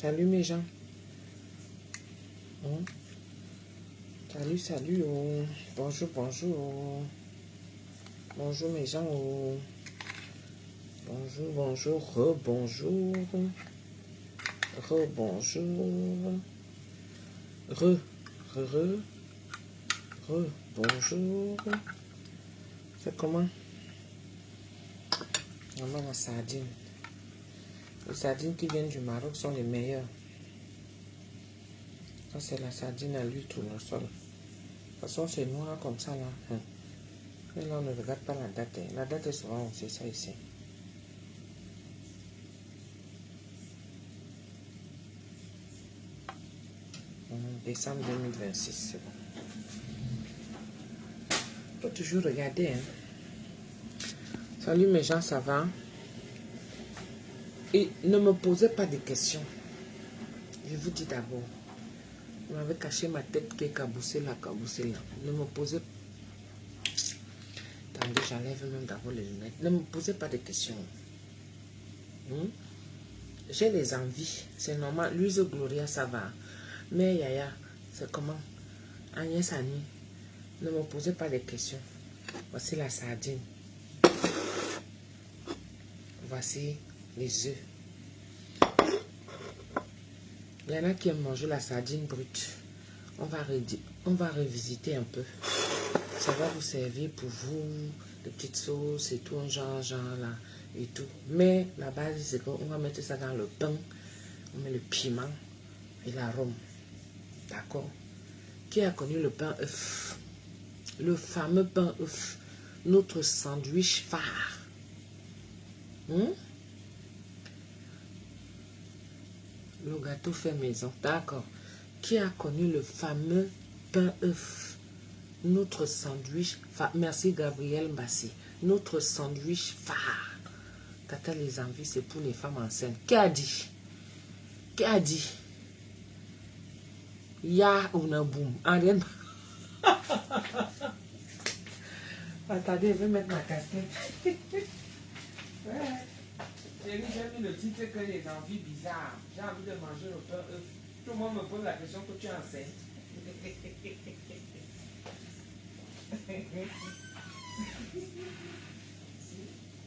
Salut mes gens. Salut, salut. Oh. Bonjour, bonjour. Bonjour mes gens. Oh. Bonjour, bonjour. Rebonjour. Rebonjour. Bonjour. C'est comment? Maman, la sardine. Les sardines qui viennent du Maroc sont les meilleures. Ça, c'est la sardine à l'huile tournesol. De toute façon, c'est noir comme ça, là. Et là, on ne regarde pas la date. La date est souvent, on sait ça ici. Décembre 2026, c'est bon. Il faut toujours regarder, hein. Salut mes gens, ça va? Et ne me posez pas de questions. Je vous dis d'abord. Vous m'avez caché ma tête qui est cabossée là. Ne me posez pas. Attendez, j'enlève même d'abord les lunettes. Ne me posez pas de questions. J'ai les envies. C'est normal. Louise Gloria, ça va. Mais Yaya, c'est comment? Agnès Annie, ne me posez pas de questions. Voici la sardine. Voici les œufs. Il y en a qui aiment manger la sardine brute. On va revisiter un peu. Ça va vous servir pour vous, des petites sauces et tout, un genre là, et tout. Mais la base, c'est qu'on va mettre ça dans le pain. On met le piment et l'arôme. D'accord? Qui a connu le pain œuf? Le fameux pain œuf. Notre sandwich phare. Le gâteau fait maison. D'accord. Qui a connu le fameux pain œuf? Notre sandwich phare. Merci Gabriel Bassi. Notre sandwich phare. Tata les envies, c'est pour les femmes enceintes. Qui a dit? Qui a dit? Ya ou na boum. Attendez, je vais mettre ma casquette. Ouais. J'ai mis le titre que les envies bizarres. J'ai envie de manger le pain œuf. Tout le monde me pose la question que tu es enceinte.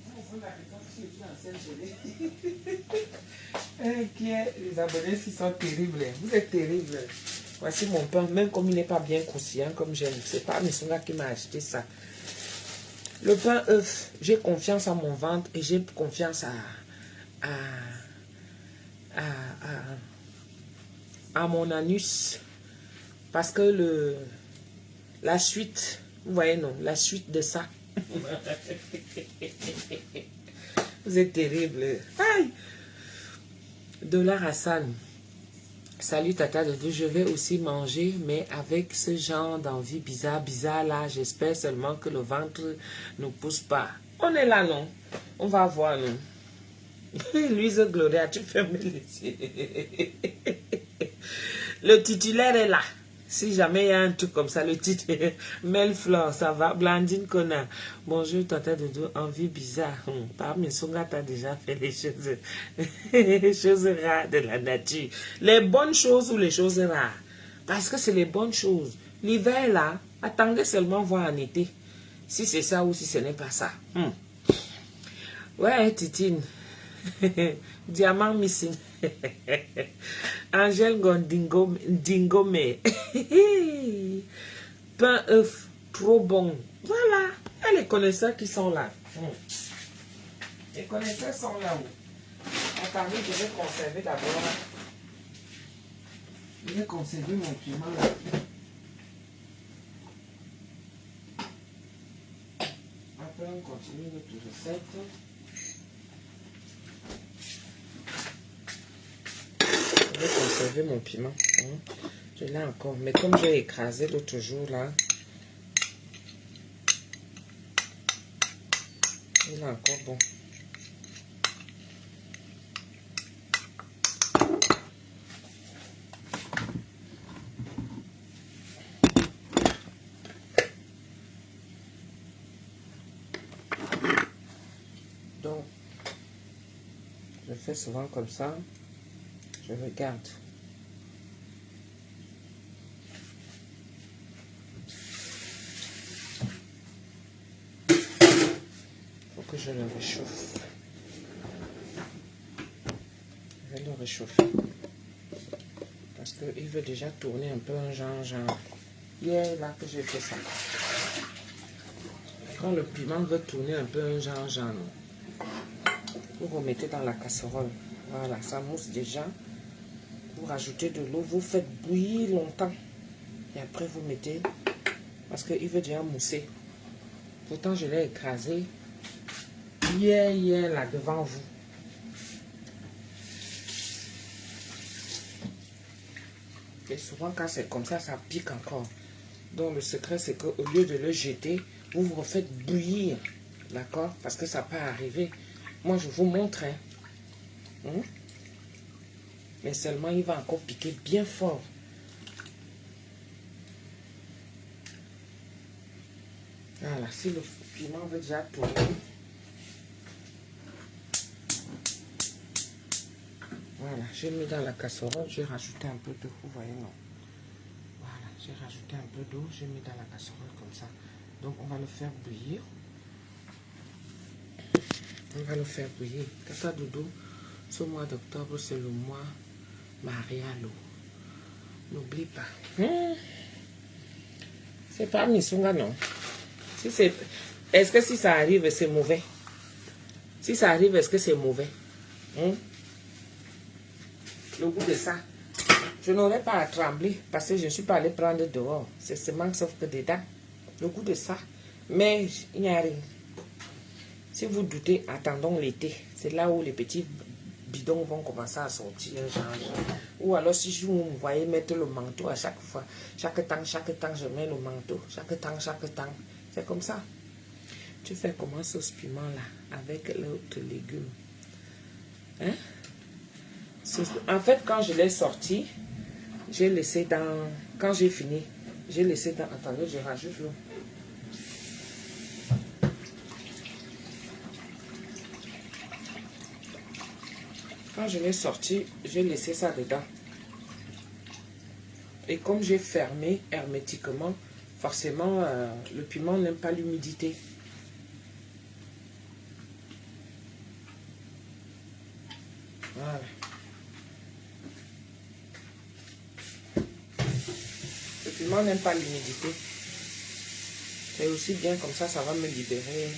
On me pose la question que je suis enceinte. Qui est les abonnés qui sont terribles. Vous êtes terribles. Voici mon pain, même comme il n'est pas bien croustillant comme j'aime. C'est pas Missonga qui m'a acheté ça. Le pain œuf, j'ai confiance à mon ventre et j'ai confiance à mon anus. Parce que la suite, vous voyez non, la suite de ça. Vous êtes terrible. Aïe. Dollar Hassan. Salut Tata de Dieu, je vais aussi manger, mais avec ce genre d'envie bizarre là, j'espère seulement que le ventre ne pousse pas. On est là, non? On va voir, non? Louise Gloria, tu fermes les yeux. Le titulaire est là. Si jamais il y a un truc comme ça, le titulaire. Melflor, ça va? Blandine Kona. Bonjour, Tata de Dieu, envie bizarre. Parmi Songa, tu as déjà fait les choses, les choses rares de la nature. Les bonnes choses ou les choses rares. Parce que c'est les bonnes choses. L'hiver, là, attendez seulement voir en été. Si c'est ça ou si ce n'est pas ça. Ouais, Titine. Diamant missing. Angèle Dingome. Pain œuf, trop bon. Voilà. Et les connaisseurs qui sont là. Les connaisseurs sont là-haut. Attendez, je vais conserver d'abord. Je vais conserver mon piment là. Après, on continue notre recette. Je vais conserver mon piment. Je l'ai encore. Mais comme j'ai écrasé l'autre jour là, il est encore bon. Donc, je fais souvent comme ça. Je regarde. Faut que je le réchauffe. Je vais le réchauffer. Parce qu'il veut déjà tourner un peu un genre. Hier, là que j'ai fait ça. Quand le piment veut tourner un peu un genre, vous remettez dans la casserole. Voilà, ça mousse déjà. Vous rajoutez de l'eau, vous faites bouillir longtemps. Et après, vous mettez, parce qu'il veut déjà mousser. Pourtant, je l'ai écrasé hier, là, devant vous. Et souvent, quand c'est comme ça, ça pique encore. Donc, le secret, c'est qu'au lieu de le jeter, vous vous refaites bouillir. D'accord? Parce que ça peut arriver. Moi, je vous montre. Mais seulement, il va encore piquer bien fort. Voilà, si le piment veut déjà tourner. Voilà, j'ai mis dans la casserole, j'ai rajouté un peu d'eau, vous voyez, non? Voilà, j'ai rajouté un peu d'eau, j'ai mis dans la casserole comme ça. Donc, on va le faire bouillir. On va le faire bouillir. Tata Doudou, ce mois d'octobre, c'est le mois marié à l'eau. N'oublie pas. C'est pas Missunga, non? Si c'est... Est-ce que si ça arrive, c'est mauvais? Si ça arrive, est-ce que c'est mauvais? Le goût de ça. Je n'aurais pas à trembler parce que je ne suis pas allé prendre dehors. C'est seulement sauf que dedans. Le goût de ça. Mais il n'y a rien. Si vous doutez, attendons l'été. C'est là où les petits bidons vont commencer à sortir. Ou alors si vous me voyez mettre le manteau à chaque fois. Chaque temps, je mets le manteau. Chaque temps. C'est comme ça. Tu fais comment sauce piment là avec l'autre légume? En fait, quand je l'ai sorti, j'ai laissé dans... Quand j'ai fini, j'ai laissé dans... Attendez, je rajoute l'eau. Quand je l'ai sorti, j'ai laissé ça dedans. Et comme j'ai fermé hermétiquement, forcément, le piment n'aime pas l'humidité. Voilà. Le piment n'aime pas l'humidité. C'est aussi bien comme ça, ça va me libérer.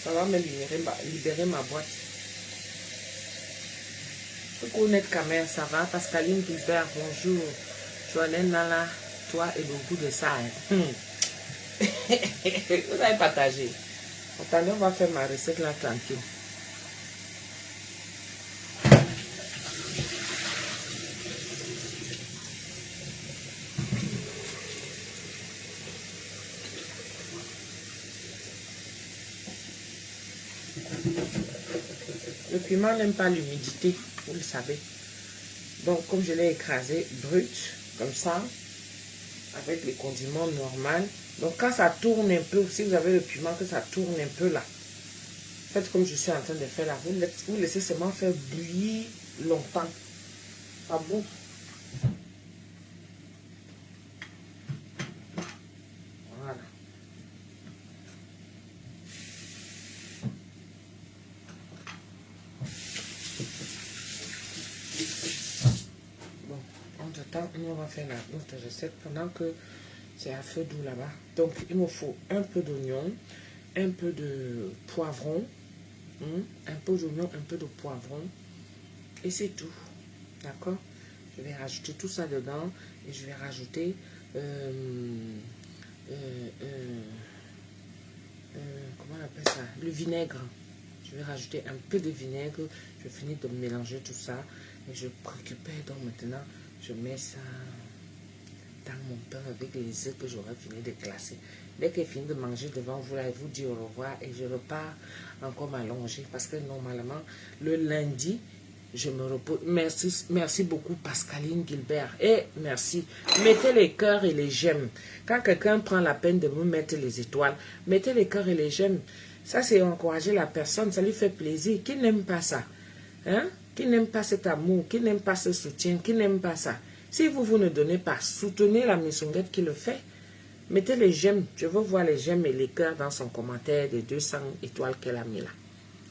Ça va me libérer ma boîte. Coucou Net Kamer, ça va? Pascaline Gilbert, bonjour. Joannelle Nala, toi et le goût de ça. Vous avez partagé. Attendez, on va faire ma recette là tranquille. Le piment n'aime pas l'humidité, vous le savez. Donc, comme je l'ai écrasé brut, comme ça, avec les condiments normaux. Donc, quand ça tourne un peu, si vous avez le piment, que ça tourne un peu là, faites comme je suis en train de faire là. Vous laissez seulement faire bouillir longtemps. Pas bon. Voilà. Bon, entre-temps, on va faire notre recette pendant que c'est à feu doux là-bas. Donc, il me faut un peu d'oignon, un peu de poivron, un peu d'oignon, un peu de poivron, et c'est tout. D'accord? Je vais rajouter tout ça dedans et je vais rajouter comment on appelle ça? Le vinaigre. Je vais rajouter un peu de vinaigre. Je finis de mélanger tout ça et je récupère. Donc maintenant, je mets ça dans mon pain avec les œufs que j'aurai fini de glacer. Dès que j'ai fini de manger devant vous, là, je vous dis au revoir et je repars encore m'allonger parce que normalement, le lundi, je me repose. Merci beaucoup Pascaline Gilbert. Et merci. Mettez les cœurs et les j'aime. Quand quelqu'un prend la peine de me mettre les étoiles, mettez les cœurs et les j'aime. Ça, c'est encourager la personne. Ça lui fait plaisir. Qui n'aime pas ça? Hein? qui n'aime pas cet amour, qui n'aime pas ce soutien, qui n'aime pas ça. Si vous ne donnez pas, soutenez la Missonguette qui le fait. Mettez les j'aime. Je veux voir les j'aime et les cœurs dans son commentaire des 200 étoiles qu'elle a mis là.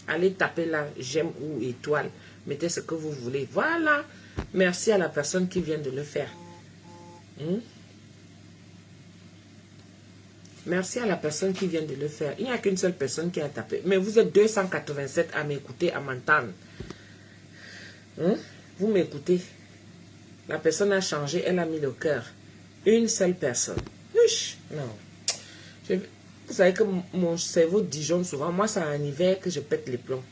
Allez taper là, j'aime ou étoile. Mettez ce que vous voulez. Voilà. Merci à la personne qui vient de le faire. Merci à la personne qui vient de le faire. Il n'y a qu'une seule personne qui a tapé. Mais vous êtes 287 à m'écouter, à m'entendre. Vous m'écoutez. La personne a changé, elle a mis le cœur. Une seule personne. Uch, non. Vous savez que mon cerveau dijonne souvent. Moi, c'est en hiver que je pète les plombs.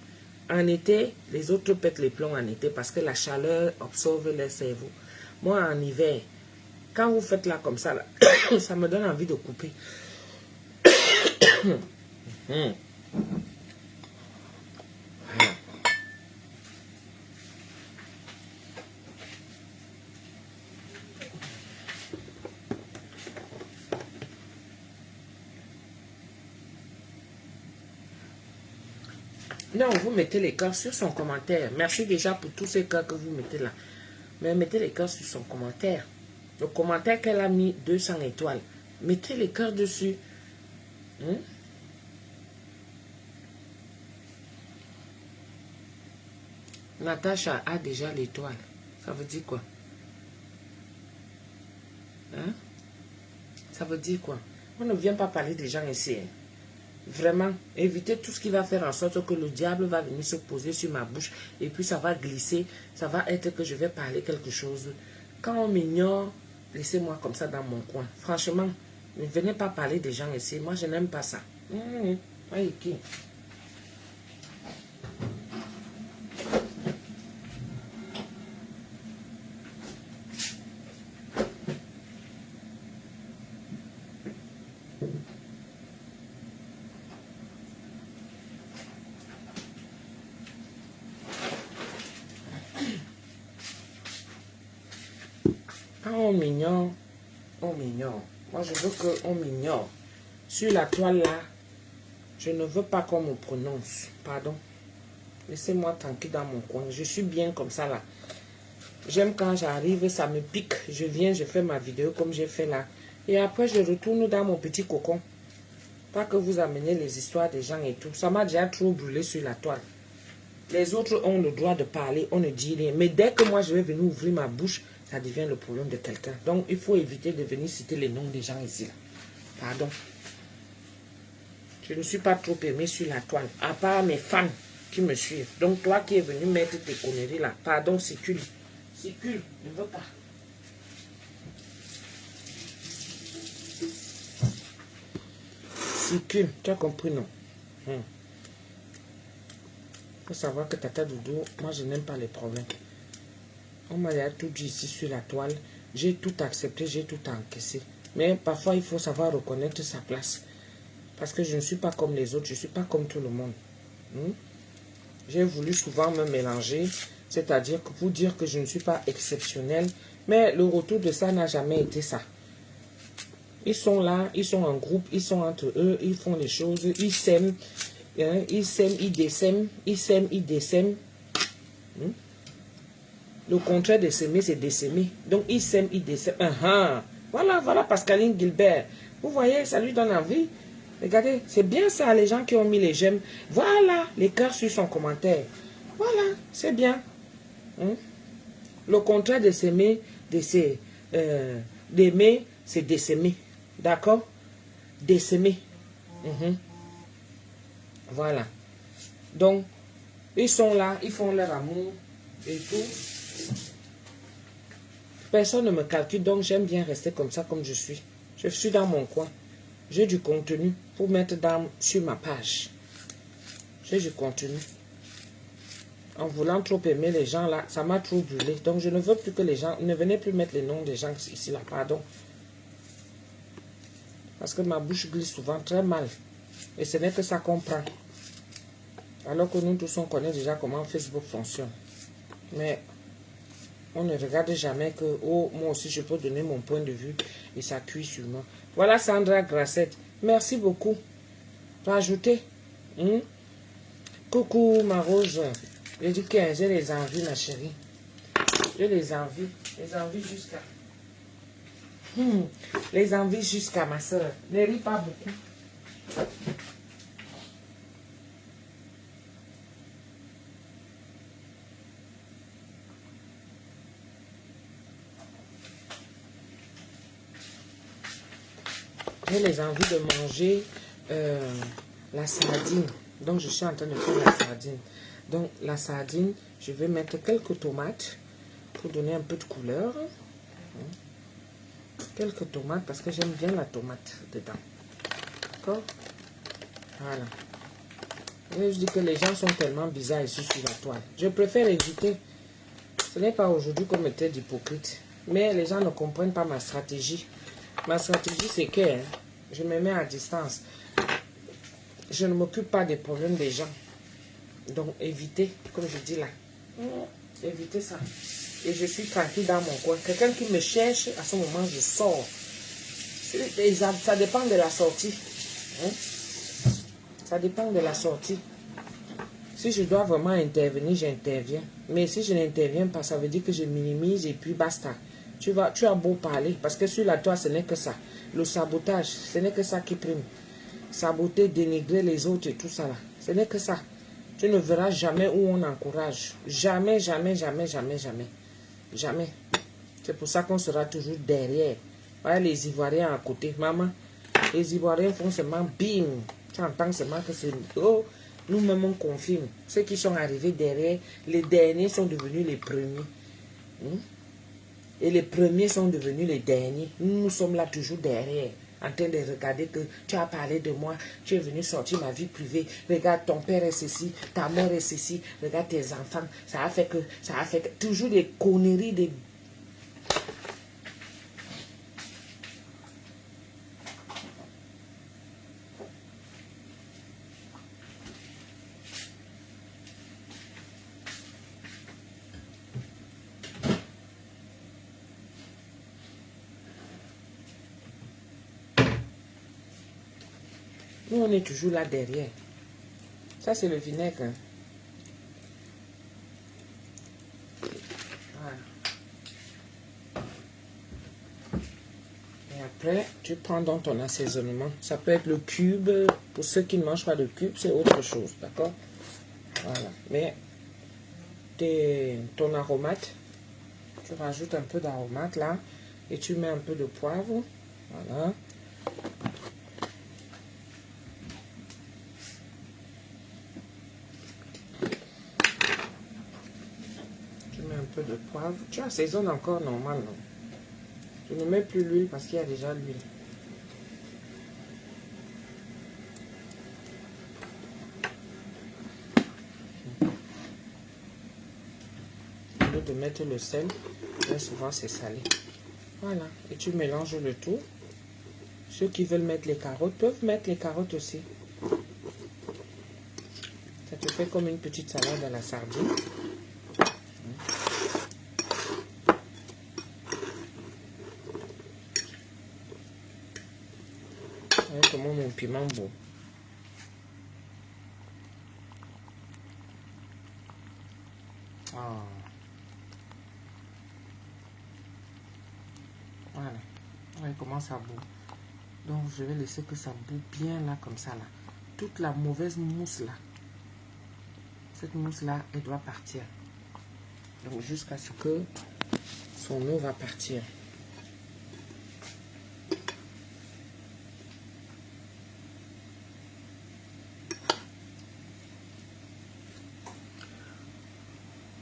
En été, les autres pètent les plombs en été parce que la chaleur absorbe leur cerveau. Moi, en hiver, quand vous faites là comme ça, là, ça me donne envie de couper. Non, vous mettez les cœurs sur son commentaire. Merci déjà pour tous ces cœurs que vous mettez là. Mais mettez les cœurs sur son commentaire. Le commentaire qu'elle a mis 200 étoiles. Mettez les cœurs dessus. Natacha a déjà l'étoile. Ça veut dire quoi? Ça veut dire quoi? On ne vient pas parler des gens ici. Vraiment, évitez tout ce qui va faire en sorte que le diable va venir se poser sur ma bouche et puis ça va glisser, ça va être que je vais parler quelque chose. Quand on m'ignore, laissez-moi comme ça dans mon coin. Franchement, ne venez pas parler des gens ici. Moi, je n'aime pas ça. Okay. On m'ignore, on m'ignore. Moi, je veux qu'on m'ignore. Sur la toile là, je ne veux pas qu'on me prononce. Pardon. Laissez-moi tranquille dans mon coin. Je suis bien comme ça là. J'aime quand j'arrive, ça me pique. Je viens, je fais ma vidéo comme j'ai fait là. Et après, je retourne dans mon petit cocon. Pas que vous amenez les histoires des gens et tout. Ça m'a déjà trop brûlé sur la toile. Les autres ont le droit de parler, on ne dit rien. Mais dès que moi, je vais venir ouvrir ma bouche, ça devient le problème de quelqu'un. Donc, il faut éviter de venir citer les noms des gens ici. Là. Pardon. Je ne suis pas trop aimé sur la toile. À part mes fans qui me suivent. Donc, toi qui es venu mettre tes conneries là. Pardon, circule. Circule. Je ne veux pas. Circule. Tu as compris, non? Il faut savoir que Tata Doudou, moi, je n'aime pas les problèmes. On m'a tout dit ici sur la toile. J'ai tout accepté, j'ai tout encaissé. Mais parfois, il faut savoir reconnaître sa place. Parce que je ne suis pas comme les autres, je ne suis pas comme tout le monde. J'ai voulu souvent me mélanger, c'est-à-dire que pour dire que je ne suis pas exceptionnel. Mais le retour de ça n'a jamais été ça. Ils sont là, ils sont en groupe, ils sont entre eux, ils font les choses, ils s'aiment. Ils s'aiment, ils dessèment, ils s'aiment, ils dessèment. Le contraire de s'aimer, c'est d'essaimer. Donc, ils s'aiment, ils dessèment. Voilà, voilà Pascaline Gilbert. Vous voyez, ça lui donne envie. Regardez, c'est bien ça, les gens qui ont mis les j'aime. Voilà, les cœurs sur son commentaire. Voilà, c'est bien. Le contraire de s'aimer, d'aimer, c'est d'essaimer. D'accord? D'essaimer. Voilà. Donc, ils sont là, ils font leur amour et tout. Personne ne me calcule, donc j'aime bien rester comme ça, comme je suis. Je suis dans mon coin. J'ai du contenu pour mettre sur ma page. J'ai du contenu. En voulant trop aimer les gens là, ça m'a trop brûlé. Donc je ne veux plus que les gens, ne venez plus mettre les noms des gens ici là, pardon. Parce que ma bouche glisse souvent très mal. Et ce n'est que ça qu'on prend. Alors que nous tous on connaît déjà comment Facebook fonctionne. Mais on ne regarde jamais que, oh, moi aussi je peux donner mon point de vue et ça cuit sur moi. Voilà Sandra Grassette. Merci beaucoup. Rajoutez. Coucou ma rose. J'ai dit que j'ai les envies, ma chérie. J'ai les envies. Les envies jusqu'à... Les envies jusqu'à ma soeur. Ne ris pas beaucoup. J'ai les envies de manger la sardine. Donc, je suis en train de faire la sardine. Donc, la sardine, je vais mettre quelques tomates pour donner un peu de couleur. Quelques tomates parce que j'aime bien la tomate dedans. D'accord? Voilà. Et je dis que les gens sont tellement bizarres ici sur la toile. Je préfère éviter. Ce n'est pas aujourd'hui qu'on m'était d'hypocrite. Mais les gens ne comprennent pas ma stratégie. Ma stratégie, c'est que je me mets à distance. Je ne m'occupe pas des problèmes des gens. Donc, évitez, comme je dis là. Évitez ça. Et je suis tranquille dans mon coin. Quelqu'un qui me cherche, à ce moment, je sors. Ça dépend de la sortie. Hein? Ça dépend de la sortie. Si je dois vraiment intervenir, j'interviens. Mais si je n'interviens pas, ça veut dire que je minimise et puis basta. Tu as beau parler, parce que sur la toile, ce n'est que ça. Le sabotage, ce n'est que ça qui prime. Saboter, dénigrer les autres et tout ça là. Ce n'est que ça. Tu ne verras jamais où on encourage. Jamais, jamais, jamais, jamais, jamais. Jamais. C'est pour ça qu'on sera toujours derrière. Voilà les Ivoiriens à côté. Maman, les Ivoiriens font seulement bim. Tu entends seulement que c'est... Oh, nous-mêmes on confirme. Ceux qui sont arrivés derrière, les derniers sont devenus les premiers. Et les premiers sont devenus les derniers. Nous sommes là toujours derrière, en train de regarder que tu as parlé de moi, tu es venu sortir ma vie privée. Regarde, ton père est ceci, ta mère est ceci, regarde tes enfants. Ça a fait que, toujours des conneries, des... Nous, on est toujours là derrière. Ça, c'est le vinaigre. Voilà. Et après, tu prends dans ton assaisonnement. Ça peut être le cube. Pour ceux qui ne mangent pas de cube, c'est autre chose. D'accord? Voilà. Mais ton aromate, tu rajoutes un peu d'aromate là. Et tu mets un peu de poivre. Voilà. De poivre. Tu assaisonnes encore normal, non? Je ne mets plus l'huile parce qu'il y a déjà l'huile. Au lieu de mettre le sel, bien souvent c'est salé. Voilà. Et tu mélanges le tout. Ceux qui veulent mettre les carottes peuvent mettre les carottes aussi. Ça te fait comme une petite salade à la sardine. Comment mon piment beau. Ah. Voilà. Ouais, comment ça boue. Donc je vais laisser que ça boue bien là comme ça là. Toute la mauvaise mousse là. Cette mousse là, elle doit partir. Donc jusqu'à ce que son eau va partir.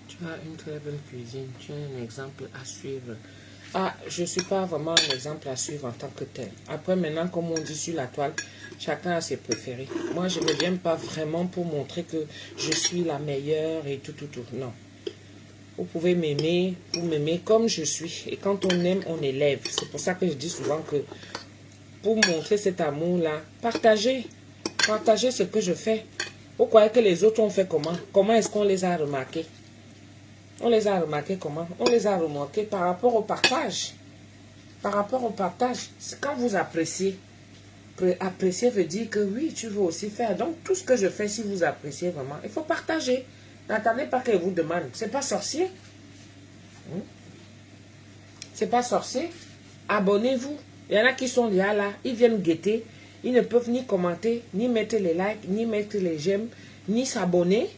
Tu as une très bonne cuisine, tu as un exemple à suivre. Ah, je ne suis pas vraiment un exemple à suivre en tant que tel. Après, maintenant, comme on dit sur la toile, chacun a ses préférés. Moi, je ne viens pas vraiment pour montrer que je suis la meilleure et tout. Non. Vous pouvez m'aimer, vous m'aimez comme je suis. Et quand on aime, on élève. C'est pour ça que je dis souvent que pour montrer cet amour-là, partagez. Partagez ce que je fais. Vous croyez que les autres ont fait comment? Comment est-ce qu'on les a remarqués? On les a remarqués comment? On les a remarqués par rapport au partage. Par rapport au partage. Quand vous appréciez, apprécier veut dire que oui, tu veux aussi faire. Donc, tout ce que je fais, si vous appréciez vraiment, il faut partager. N'attendez pas qu'elle vous demande. C'est pas sorcier. Hmm? C'est pas sorcier. Abonnez-vous. Il y en a qui sont là, ils viennent guetter. Ils ne peuvent ni commenter, ni mettre les likes, ni mettre les j'aime, ni s'abonner.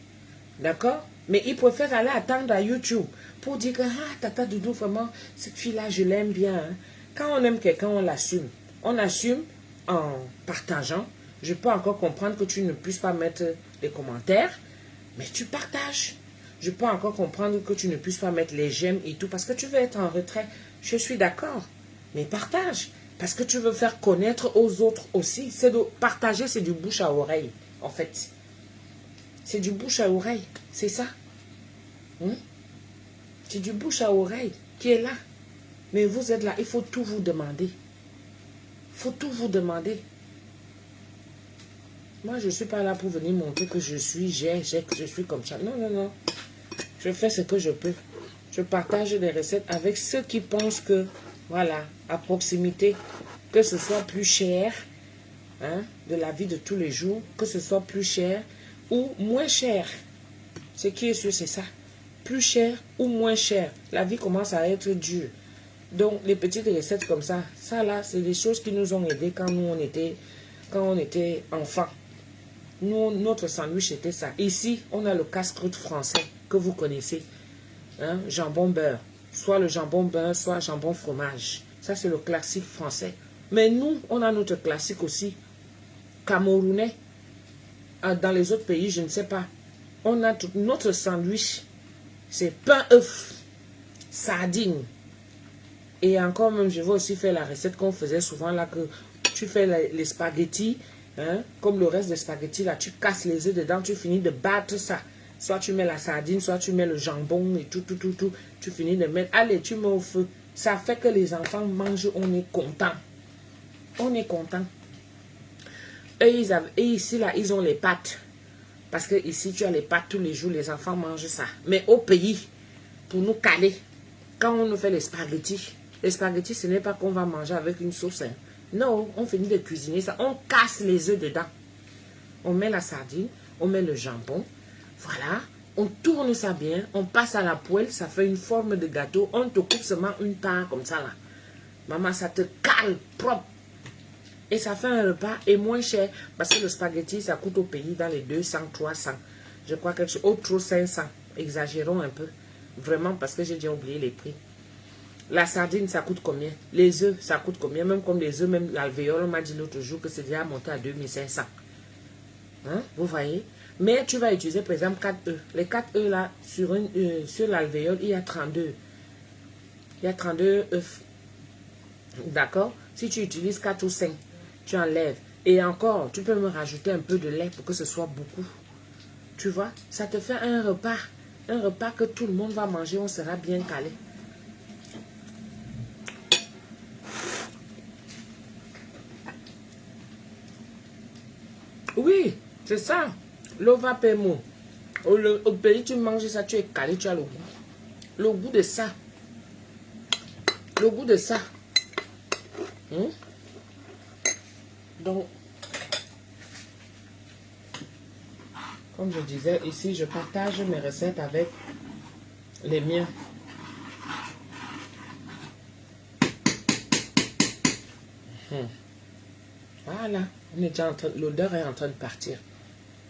D'accord? Mais ils préfèrent aller attendre à YouTube pour dire que, ah, Tata Doudou, vraiment, cette fille-là, je l'aime bien. Hein. Quand on aime quelqu'un, on l'assume. On assume en partageant. Je peux encore comprendre que tu ne puisses pas mettre les commentaires, mais tu partages. Je peux encore comprendre que tu ne puisses pas mettre les j'aime et tout, parce que tu veux être en retrait. Je suis d'accord. Mais partage. Parce que tu veux faire connaître aux autres aussi. Partager, c'est du bouche à oreille, en fait. C'est du bouche à oreille. C'est ça. C'est du bouche à oreille qui est là. Mais vous êtes là, il faut tout vous demander. Il faut tout vous demander. Moi, je ne suis pas là pour venir montrer que je suis, que je suis comme ça. Non, non, non. Je fais ce que je peux. Je partage des recettes avec ceux qui pensent que, voilà, à proximité, que ce soit plus cher, hein, de la vie de tous les jours, que ce soit plus cher ou moins cher. Ce qui est sûr, c'est ça. Plus cher ou moins cher. La vie commence à être dure. Donc, les petites recettes comme ça, ça là, c'est des choses qui nous ont aidés quand on était enfants. Nous, notre sandwich était ça. Ici, on a le casse-croûte français que vous connaissez. Hein, jambon beurre. Soit le jambon beurre, soit jambon fromage. Ça, c'est le classique français. Mais nous, on a notre classique aussi. Camerounais. Dans les autres pays, je ne sais pas. On a tout notre sandwich. C'est pain œuf, sardine. Et encore même, je vais aussi faire la recette qu'on faisait souvent là, que tu fais les spaghettis, hein, comme le reste des spaghettis là, tu casses les œufs dedans, tu finis de battre ça. Soit tu mets la sardine, soit tu mets le jambon et tout. Tu finis de mettre, allez, tu mets au feu. Ça fait que les enfants mangent, on est content. On est content. Et ici là, ils ont les pâtes. Parce que ici, tu as les pâtes tous les jours, les enfants mangent ça. Mais au pays, pour nous caler, quand on nous fait les spaghettis, ce n'est pas qu'on va manger avec une sauce. Hein. Non, on finit de cuisiner ça. On casse les œufs dedans. On met la sardine, on met le jambon. Voilà, on tourne ça bien, on passe à la poêle, ça fait une forme de gâteau. On te coupe seulement une part comme ça là. Maman, ça te cale propre. Et ça fait un repas et moins cher. Parce que le spaghetti, ça coûte au pays dans les 200, 300. Je crois quelque chose. Au trop 500. Exagérons un peu. Vraiment parce que j'ai déjà oublié les prix. La sardine, ça coûte combien? Les œufs, ça coûte combien? Même comme les œufs, même l'alvéole, on m'a dit l'autre jour que c'est déjà monté à 2500. Hein? Vous voyez? Mais tu vas utiliser par exemple 4 œufs. Les 4 œufs là, sur l'alvéole, il y a 32. Il y a 32 œufs. D'accord? Si tu utilises 4 ou 5. Tu enlèves. Et encore, tu peux me rajouter un peu de lait pour que ce soit beaucoup. Tu vois, ça te fait un repas. Un repas que tout le monde va manger, on sera bien calé. Oui, c'est ça. L'ova pemo. Au pays, tu manges ça, tu es calé, tu as le goût. Le goût de ça. Le goût de ça. Donc, comme je disais, ici, je partage mes recettes avec les miens. Voilà, on est déjà en train, l'odeur est en train de partir.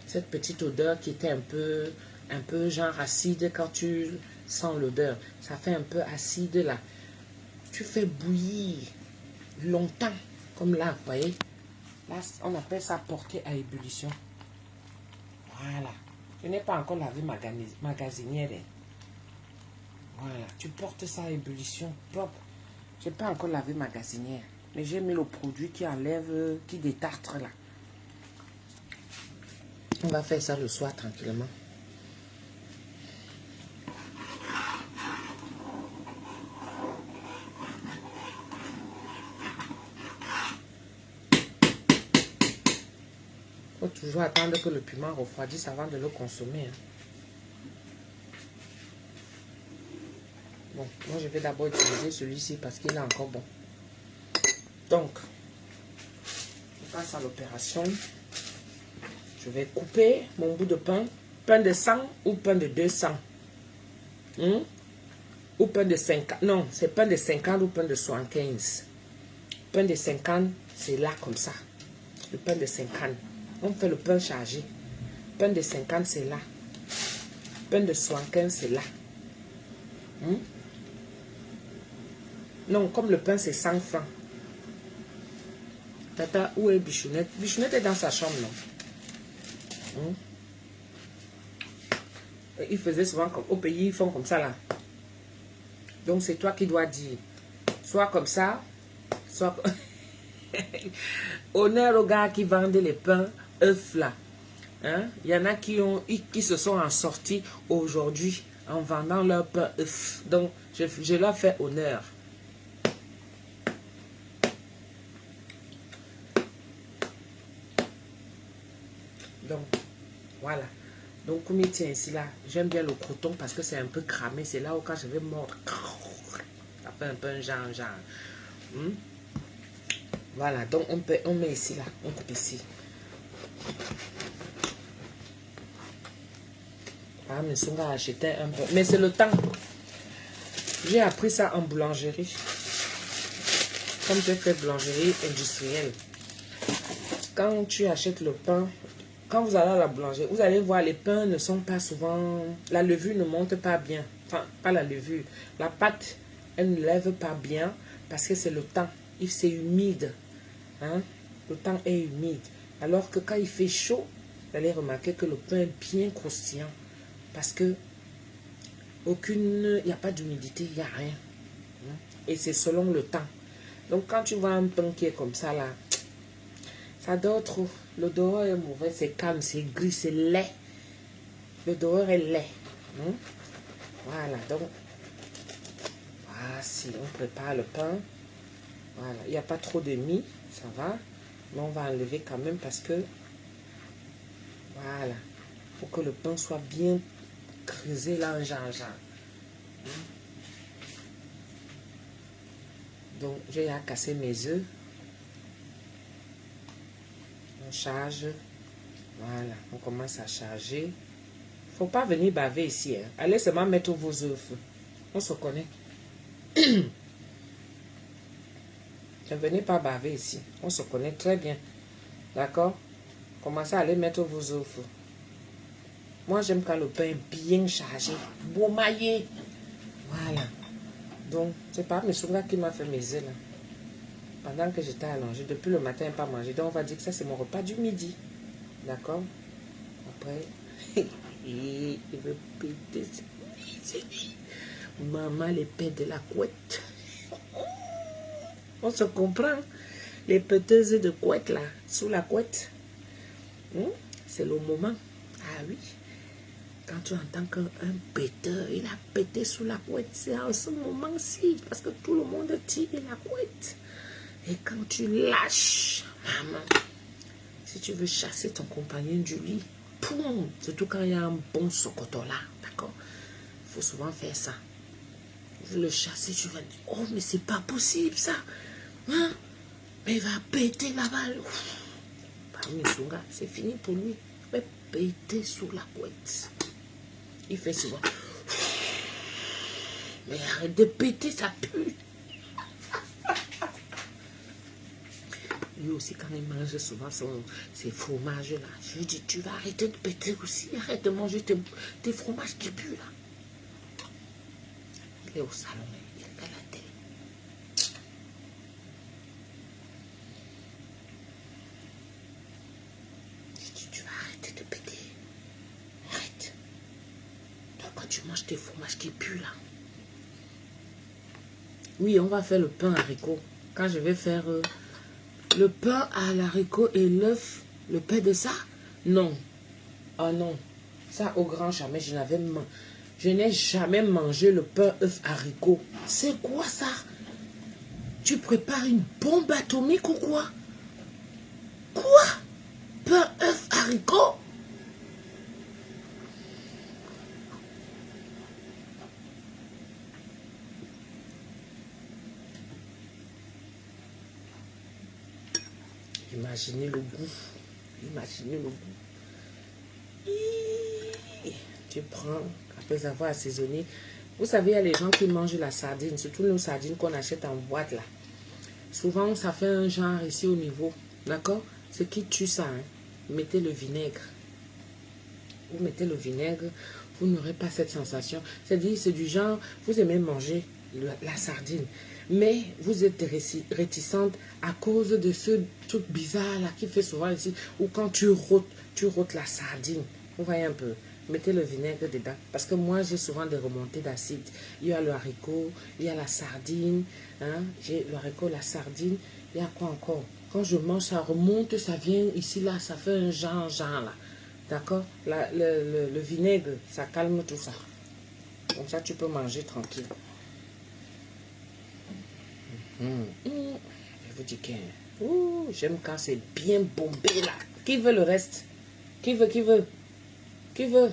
Cette petite odeur qui était un peu genre acide quand tu sens l'odeur. Ça fait un peu acide là. Tu fais bouillir longtemps, comme là, vous voyez. Là, on appelle ça porter à ébullition. Voilà. Je n'ai pas encore lavé ma magasinière. Voilà. Tu portes ça à ébullition propre. Je n'ai pas encore lavé ma magasinière. Mais j'ai mis le produit qui enlève, qui détartre là. On va faire ça le soir tranquillement. Il faut toujours attendre que le piment refroidisse avant de le consommer. Hein. Bon, moi je vais d'abord utiliser celui-ci parce qu'il est encore bon. Donc, on passe à l'opération. Je vais couper mon bout de pain pain de 100 ou pain de 200? Ou pain de 50? Non, c'est pain de 50 ou pain de 75. Pain de 50, c'est là comme ça. Le pain de 50. On fait le pain chargé. Pain de 50, c'est là. Pain de 75, c'est là. Non, comme le pain, c'est 100 francs. Tata, où est Bichounette? Bichounette est dans sa chambre, non? Il faisait souvent comme au pays, ils font comme ça, là. Donc, c'est toi qui dois dire. Soit comme ça, soit... Honneur aux gars qui vendent les pains œufs, là. Il y en a qui se sont en sortis aujourd'hui en vendant leur pain œufs. Donc, je leur fais honneur. Donc, voilà. Donc, comme il tient ici, là, j'aime bien le croûton parce que c'est un peu cramé. C'est là où quand je vais mordre, ça fait un peu un genre. Voilà, donc on met ici, là. On coupe ici. Ah, mais son gars achetait un peu. Mais c'est le temps. J'ai appris ça en boulangerie. Comme j'ai fait boulangerie industrielle. Quand tu achètes le pain, quand vous allez à la boulangerie, vous allez voir, les pains ne sont pas souvent... La levure ne monte pas bien. Enfin, pas la levure. La pâte, elle ne lève pas bien parce que c'est le temps. C'est humide. Le temps est humide. Alors que quand il fait chaud, vous allez remarquer que le pain est bien croustillant. Parce que il n'y a pas d'humidité, il n'y a rien. Et c'est selon le temps. Donc quand tu vois un pain qui est comme ça là, ça dort trop. Le dehors est mauvais, c'est calme, c'est gris, c'est laid. Le dehors est laid. Voilà, donc voici, on prépare le pain. Voilà, il n'y a pas trop de mie, ça va. Mais on va enlever quand même parce que voilà, pour que le pain soit bien creusé là, un genre. Donc, j'ai à casser mes œufs. On charge. Voilà, on commence à charger. Faut pas venir baver ici. Allez seulement mettre vos œufs. On se connaît. Ne venez pas baver ici. On se connaît très bien. D'accord? Commencez à aller mettre vos œufs. Moi, j'aime quand le pain est bien chargé. Beaumaillé. Voilà. Donc, c'est pas mes souvenirs qui m'a fait mes œufs là. Pendant que j'étais allongée, depuis le matin, pas mangé. Donc, on va dire que ça, c'est mon repas du midi. D'accord? Après, il veut péter. Maman, les pains de la couette. On se comprend. Les péteuses de couette là, sous la couette. C'est le moment. Ah oui. Quand tu entends qu'un péteur, il a pété sous la couette, c'est à ce moment-ci. Parce que tout le monde tire la couette. Et quand tu lâches, maman, si tu veux chasser ton compagnon du lit, poum, surtout quand il y a un bon socoto là, d'accord? Il faut souvent faire ça. Tu veux le chasser, tu vas dire, oh, mais c'est pas possible ça. Mais il va péter là-bas. Parmi son gars, c'est fini pour lui. Il va péter sous la couette. Il fait souvent. Mais arrête de péter, ça pue. Lui aussi, quand il mange souvent ses fromages là, je lui dis, tu vas arrêter de péter aussi. Arrête de manger tes fromages qui puent là. Il est au salon, il regarde la télé. Je dis, tu vas arrêter de péter. Arrête. Toi, quand tu manges tes fromages qui puent là. Oui, on va faire le pain haricot. Quand je vais faire le pain à l'haricot et l'œuf, le pain de ça? Non. Oh non. Ça, au grand jamais, je n'ai jamais mangé le pain œuf haricot. C'est quoi ça? Tu prépares une bombe atomique ou quoi? Quoi? Pain œuf haricot? Imaginez le goût. Imaginez le goût. Tu prends, après avoir assaisonné. Vous savez, il y a les gens qui mangent la sardine, surtout nos sardines qu'on achète en boîte là. Souvent, ça fait un genre ici au niveau. D'accord? Ce qui tue ça, hein. Mettez le vinaigre. Vous mettez le vinaigre, vous n'aurez pas cette sensation. C'est-à-dire, c'est du genre, vous aimez manger la sardine, mais vous êtes réticente à cause de ce truc bizarre là qui fait souvent ici, ou quand tu rôtes la sardine. Vous voyez un peu? Mettez le vinaigre dedans. Parce que moi, j'ai souvent des remontées d'acide. Il y a le haricot, il y a la sardine. Hein? J'ai le haricot, la sardine. Il y a quoi encore? Quand je mange, ça remonte, ça vient ici, là, ça fait un genre là. D'accord? Le vinaigre, ça calme tout ça. Comme ça, tu peux manger tranquille. Je vous dis que j'aime quand c'est bien bombé là. Qui veut le reste? Qui veut? Qui veut? Qui veut?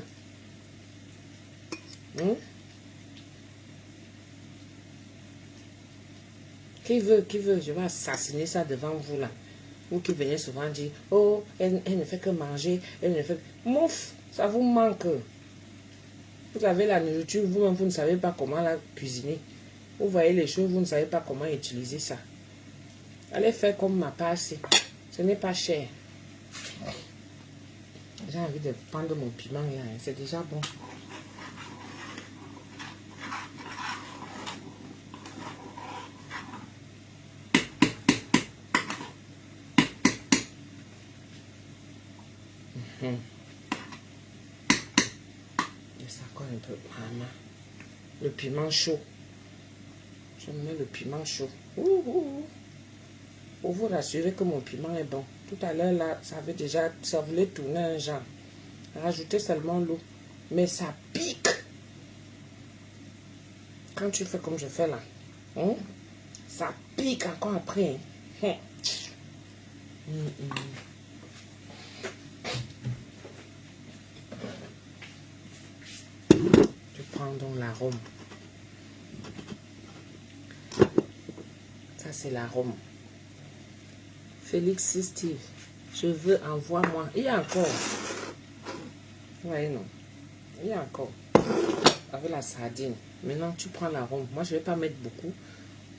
Qui veut? Qui veut? Je vais assassiner ça devant vous là. Vous qui venez souvent dire, oh, elle ne fait que manger, elle ne fait... Mouf, ça vous manque. Vous avez la nourriture, vous-même, vous ne savez pas comment la cuisiner. Vous voyez les choses, vous ne savez pas comment utiliser ça. Allez faire comme ma passe. Ce n'est pas cher. J'ai envie de prendre mon piment là, hein. C'est déjà bon. Et ça colle un peu. Le piment chaud. Je mets le piment chaud. Pour vous rassurer que mon piment est bon. Tout à l'heure là, ça voulait tourner un genre. Rajoutez seulement l'eau. Mais ça pique. Quand tu fais comme je fais là. Ça pique encore après. Tu prends donc l'arôme. Ça c'est l'arôme. Félix Steve, je veux, envoie-moi. Il y a encore. Ouais, non. Il y a encore. Avec la sardine. Maintenant, tu prends l'arôme. Moi, je ne vais pas mettre beaucoup.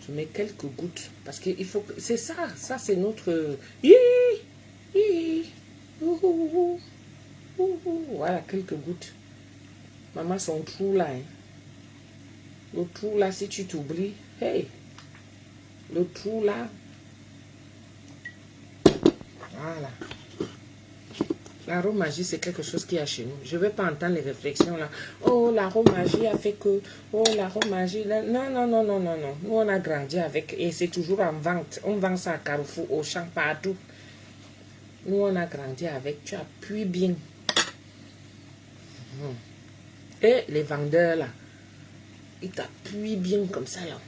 Je mets quelques gouttes. Parce qu'il faut que... C'est ça. Ça, c'est notre... Voilà, quelques gouttes. Maman, son trou là. Hein. Le trou là, si tu t'oublies. Hey! Le trou là. Voilà. L'aromagie, c'est quelque chose qui est chez nous. Je ne vais pas entendre les réflexions là. Oh, l'aromagie a fait que... Oh, l'aromagie... Non, non, non, non, non, non. Nous, on a grandi avec... Et c'est toujours en vente. On vend ça à Carrefour, au champ, partout. Nous, on a grandi avec. Tu appuies bien. Et les vendeurs là, ils t'appuient bien comme ça là.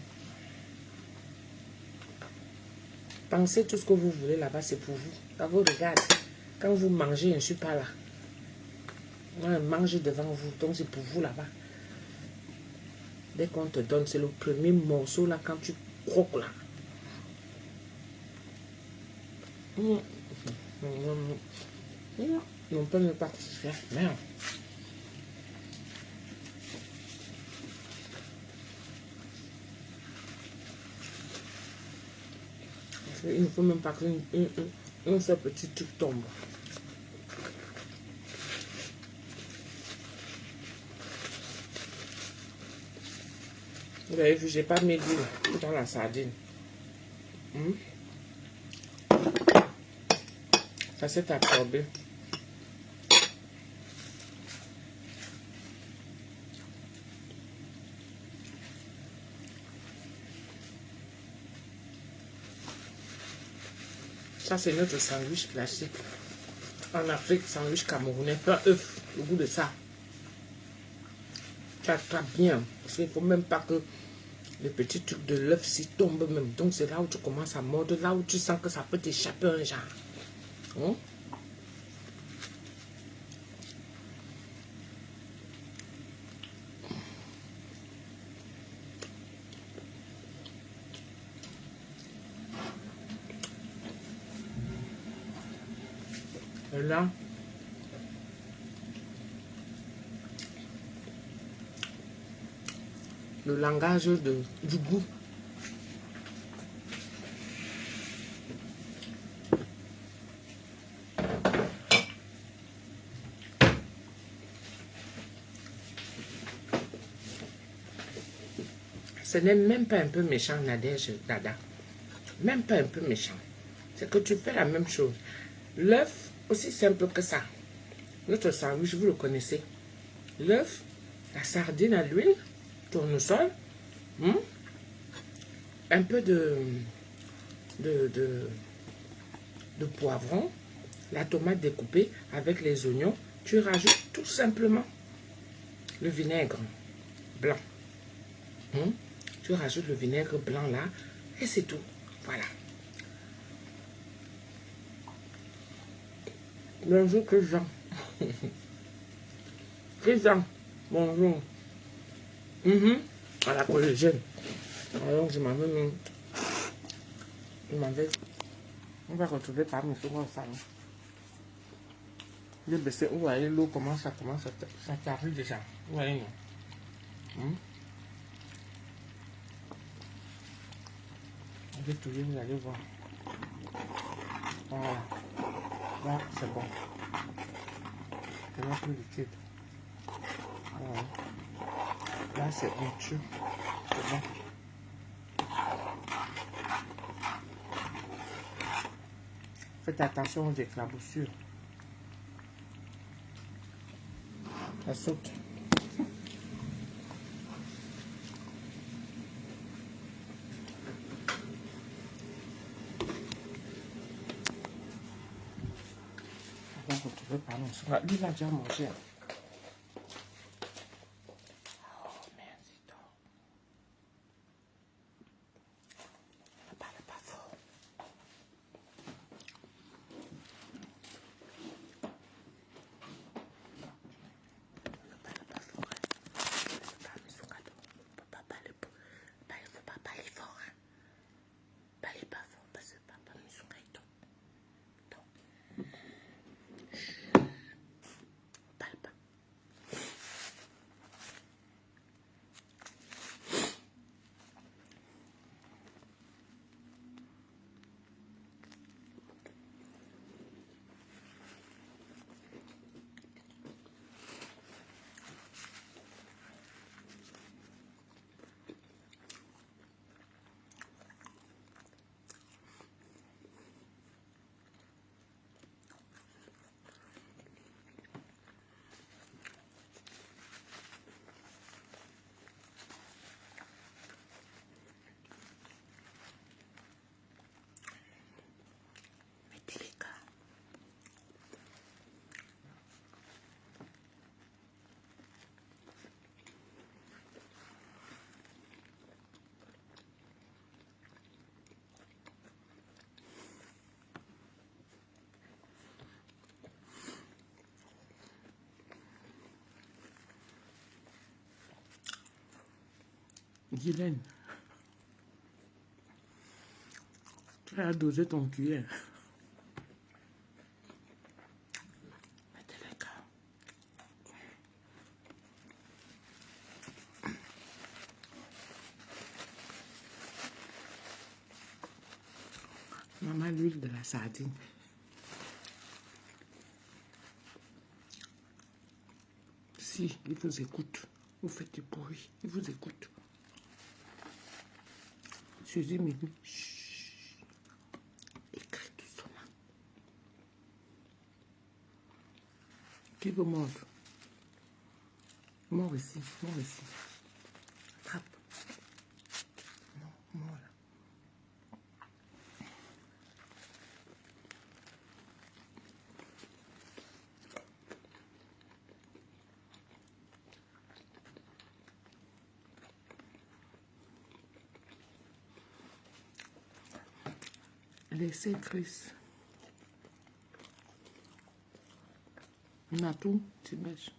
Pensez tout ce que vous voulez là-bas, c'est pour vous. Ça vous regarde. Quand vous mangez, je ne suis pas là. Moi, je mange devant vous, donc c'est pour vous là-bas. Dès qu'on te donne, c'est le premier morceau là, quand tu croques là. Mon père n'est pas satisfait. Merde. Il ne faut même pas qu'une seule petite truc tombe. Vous avez vu, j'ai pas mis d'huile dans la sardine. Ça s'est absorbé. Ça, c'est notre sandwich classique. En Afrique, sandwich camerounais, un œuf, le goût de ça. Ça attrape bien. Parce qu'il ne faut même pas que les petits trucs de l'œuf s'y tombent même. Donc, c'est là où tu commences à mordre, là où tu sens que ça peut t'échapper un genre. Et là, le langage du goût. Ce n'est même pas un peu méchant, Nadège Dada. Même pas un peu méchant. C'est que tu fais la même chose. L'œuf, aussi simple que ça. Notre sandwich, vous le connaissez. L'œuf, la sardine à l'huile, tournesol, un peu de poivron, la tomate découpée avec les oignons. Tu rajoutes tout simplement le vinaigre blanc. Tu rajoutes le vinaigre blanc là et c'est tout. Voilà. Bonjour Christian. Christian, bonjour. À la collégienne. Alors je m'avais... On va retrouver parmi tout le salon. J'ai baissé, vous voyez l'eau, comment ça commence, ça t'arrive déjà. Vous voyez, non? Je vais touiller, vous allez voir. Voilà. Là, c'est bon. C'est là plus liquide. Voilà. Là, c'est onctueux. C'est bon. Faites attention aux éclaboussures. Ça saute. On va retrouver par nous. Lui, il a déjà mangé. Oh, merci donc. Ne parle pas fort. Ne parle pas fort. Ne parle pas son cadeau. Il ne faut pas parler fort. Il ne faut pas parler fort. Parlez pas fort parce que papa me son cadeau. Donc, parle pas. Mettez les gars. Guylaine, tu as dosé ton cuillère. Mettez les gars. Maman, l'huile de la sardine. Si, il vous écoute. Vous faites du bruit. Il vous écoute. Suzy me dit, chut, écris doucement. Qui vous mordre? Mors ici, mors ici. Attrape. Non, mors là. Laissez Chris. Natou, tu bêches.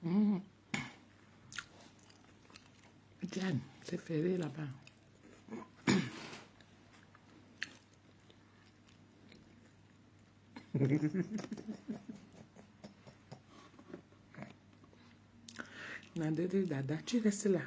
Tiens, c'est férié là-bas. Nadé, Dada, tu restes là.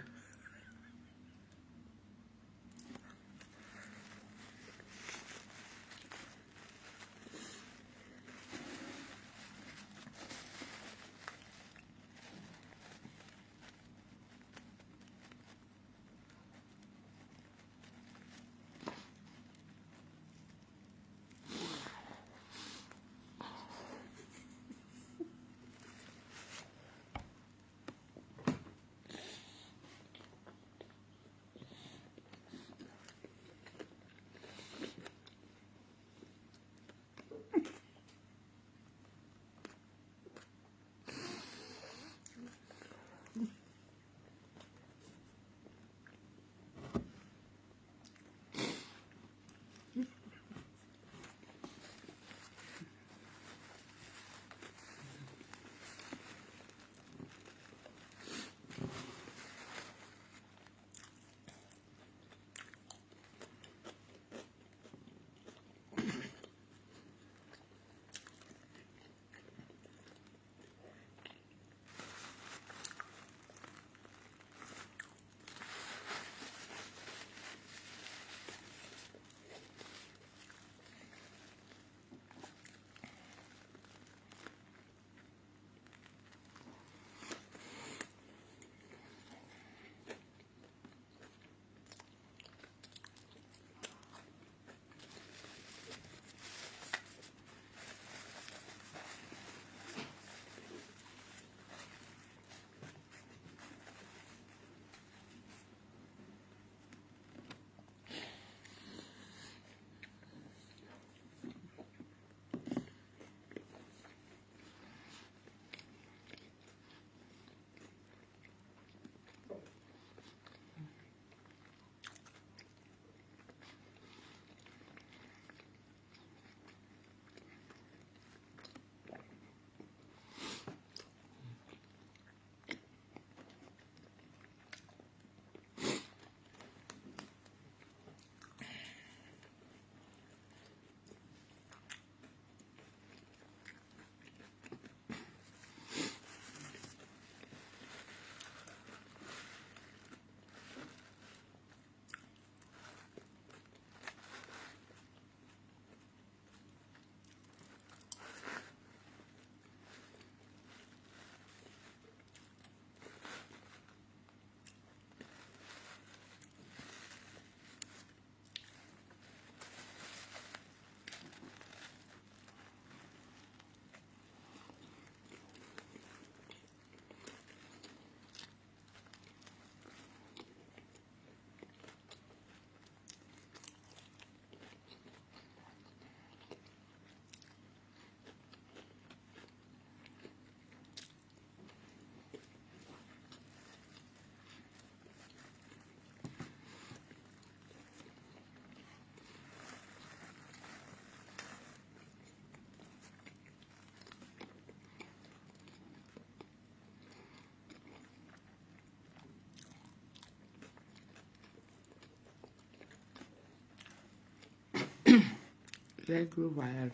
J'ai gros voyage.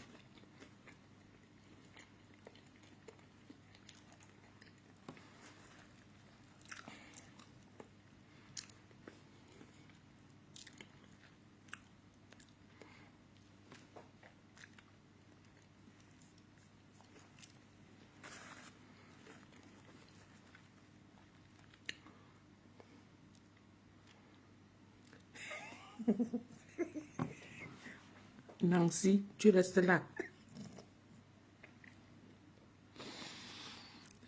Nancy, tu restes là.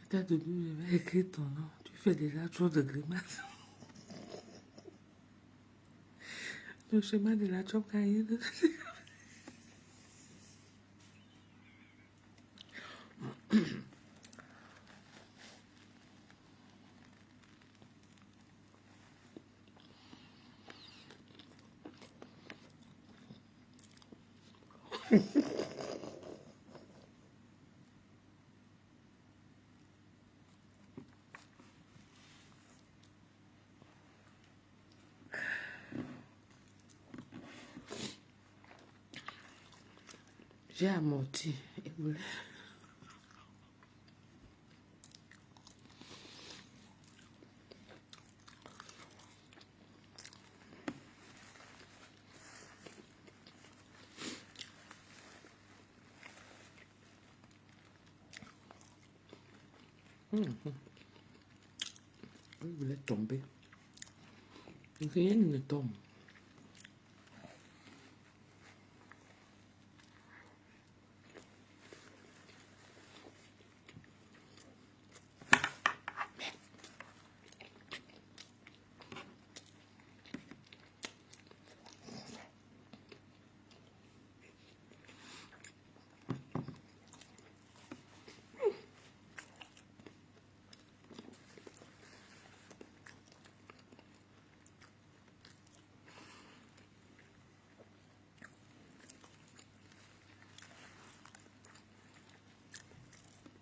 T'as de nous, je vais écrire ton nom. Tu fais déjà trop de grimaces. Le chemin de la chope cahier. J'ai amorti. Et vous... Vous voulez tomber. Rien ne tombe.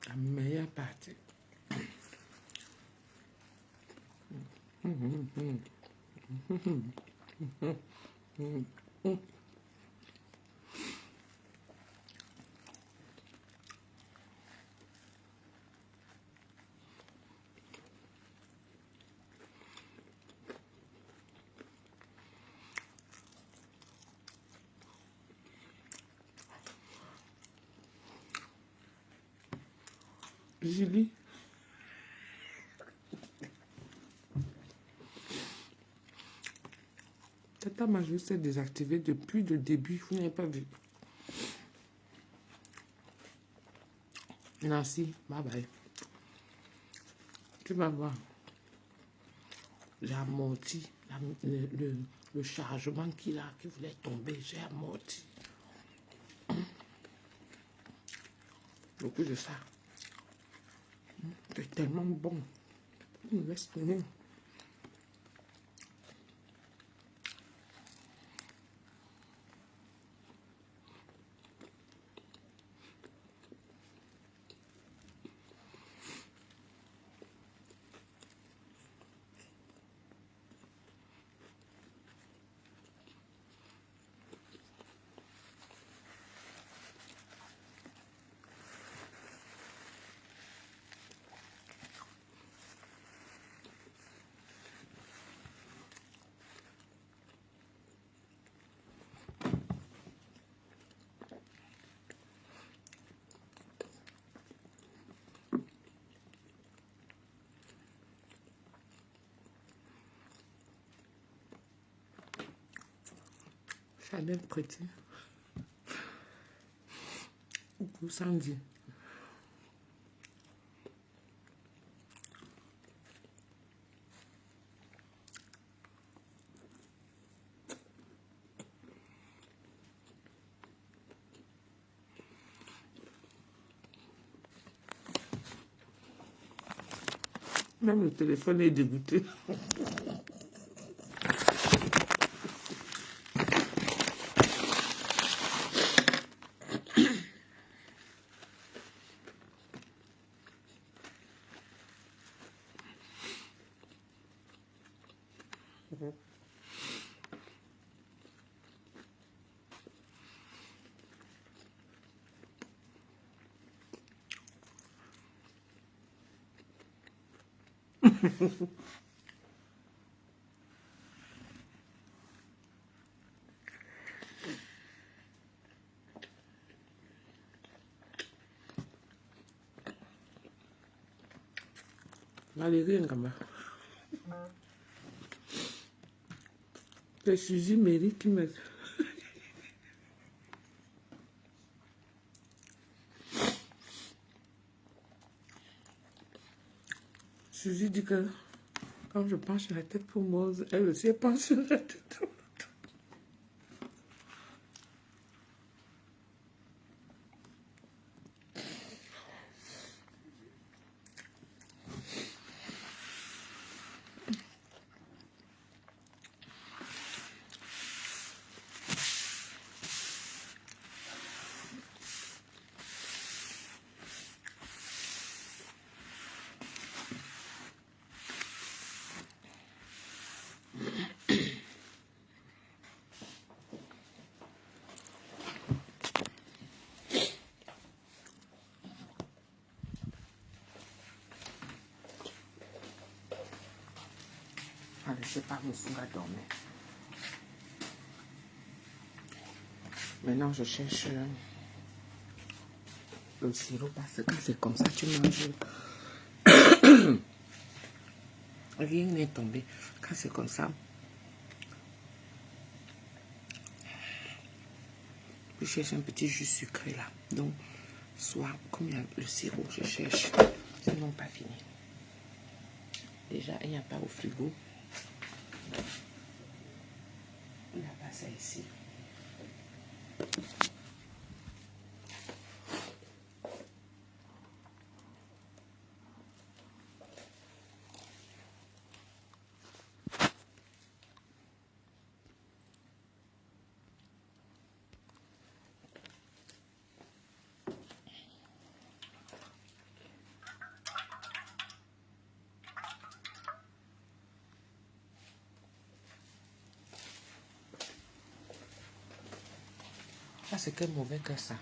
La meilleure partie. Julie. Tata Majou s'est désactivée depuis le début. Vous n'avez pas vu. Nancy, bye bye. Tu vas voir. J'ai amorti le chargement qui voulait tomber. J'ai amorti. Beaucoup de ça. C'est tellement bon. Laisse tomber. Chanel Pretty. Coucou Sandy. Même le téléphone est dégoûté. Valérie Ngamba. C'est Suzy Méry qui me... Suzy dit que quand je penche sur la tête pour Mose, elle aussi elle pense sur la tête. train de séparer mon souga dormir. Maintenant, je cherche le sirop parce que c'est comme ça que tu manges. Rien n'est tombé. Quand c'est comme ça, je cherche un petit jus sucré là. Donc, soit comme il y a le sirop, je cherche. Sinon, pas fini. Déjà, il n'y a pas au frigo. Il n'y a pas ça ici. Ah, c'est quel mauvais que ça.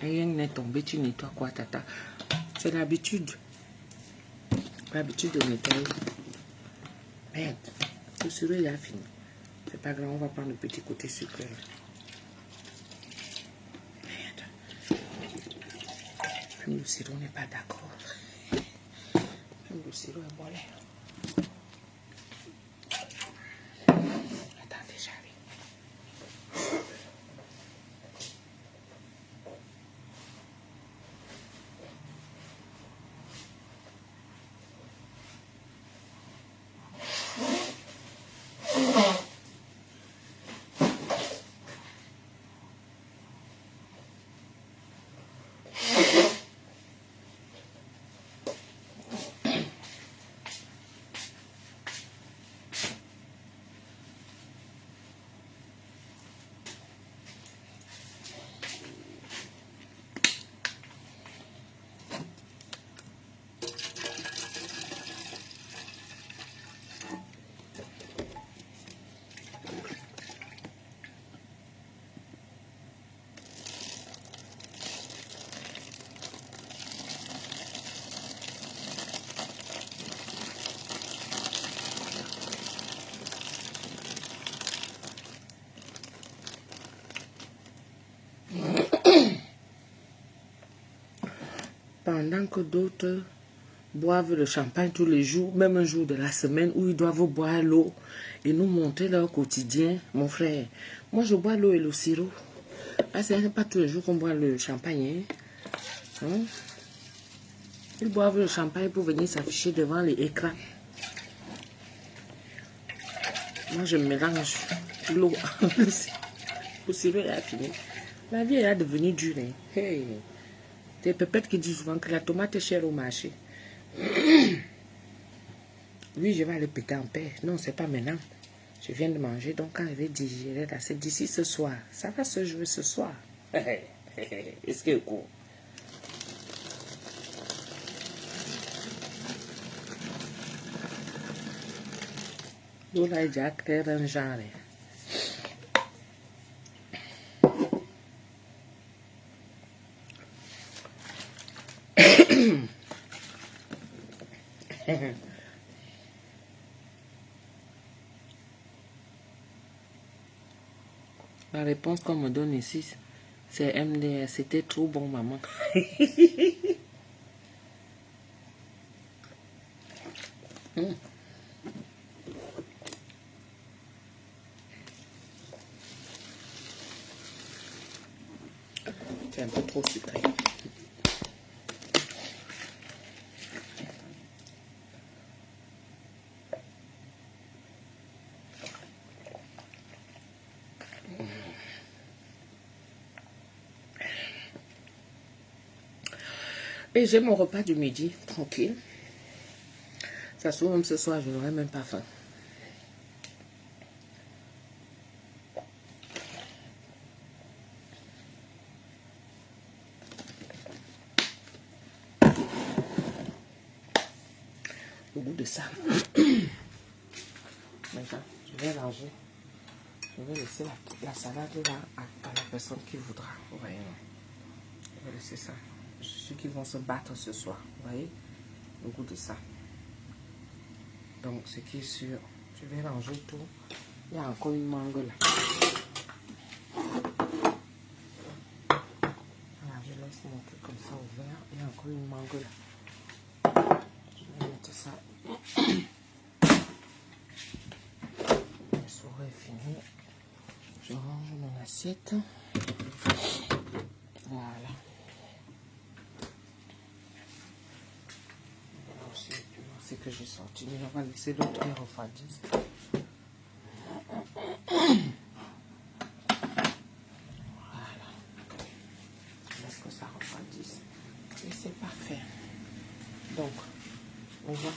Rien n'est tombé, tu nettoies quoi, tata? C'est l'habitude. L'habitude de nettoyer. Merde. Le sirop, il a fini. C'est pas grave, on va prendre le petit côté sucré. Merde. Même le sirop n'est pas d'accord. Même le sirop est bon. Attendez, j'arrive. Pendant que d'autres boivent le champagne tous les jours, même un jour de la semaine où ils doivent boire l'eau et nous montrer leur quotidien, mon frère. Moi, je bois l'eau et le sirop. Ah, c'est pas tous les jours qu'on boit le champagne. Hein? Ils boivent le champagne pour venir s'afficher devant les écrans. Moi, je mélange l'eau. Le sirop est fini. La vie est devenue dure. Hein? Hey. Des pépettes qui disent souvent que la tomate est chère au marché. Oui, je vais aller péter en paix. Non, c'est pas maintenant. Je viens de manger, donc quand je vais digérer là, c'est d'ici ce soir. Ça va se jouer ce soir. Est-ce que c'est cool? L'eau là est déjà clair un genre. La réponse qu'on me donne ici, c'est MDR. C'était trop bon, maman. C'est un peu trop sucré. Et j'ai mon repas du midi, tranquille. Ça se trouve, même ce soir, je n'aurai même pas faim. Au goût de ça. Maintenant, je vais ranger. Je vais laisser la salade là à la personne qui voudra. Vous voyez. Je vais laisser ça. Ceux qui vont se battre ce soir. Vous voyez. le goût de ça. Donc, ce qui est sûr, je vais ranger tout. Il y a encore une mangue là. Voilà, je laisse mon truc comme ça ouvert. Il y a encore une mangue là. Je vais mettre ça. Le soir est fini. Je range mon assiette. Voilà. C'est que j'ai sorti, mais on va laisser l'autre qui refroidisse. Voilà. Laisse que ça refroidisse. Et c'est parfait. Donc, on va,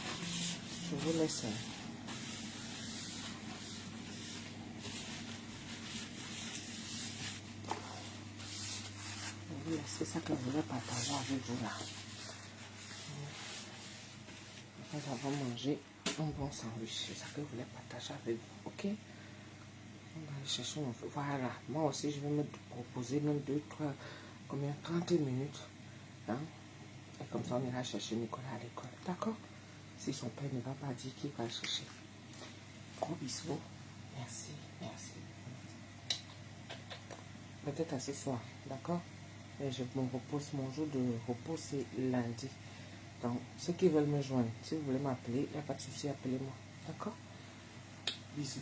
je vous laisse. C'est ça que je voulais partager avec vous là. Nous avons mangé un bon sandwich. C'est ça que je voulais partager avec vous. Ok? On va aller chercher mon feu. Voilà. Moi aussi, je vais me proposer même 2, 3, combien? 30 minutes. Hein? Et comme ça, on ira chercher Nicolas à l'école. D'accord? Si son père ne va pas dire qu'il va le chercher. Gros bisous. Merci. Merci. Peut-être à ce soir. D'accord? Et je me repose. Mon jour de repos, c'est lundi. Donc, ceux qui veulent me joindre, si vous voulez m'appeler, il n'y a pas de souci, appelez-moi. D'accord? Bisous.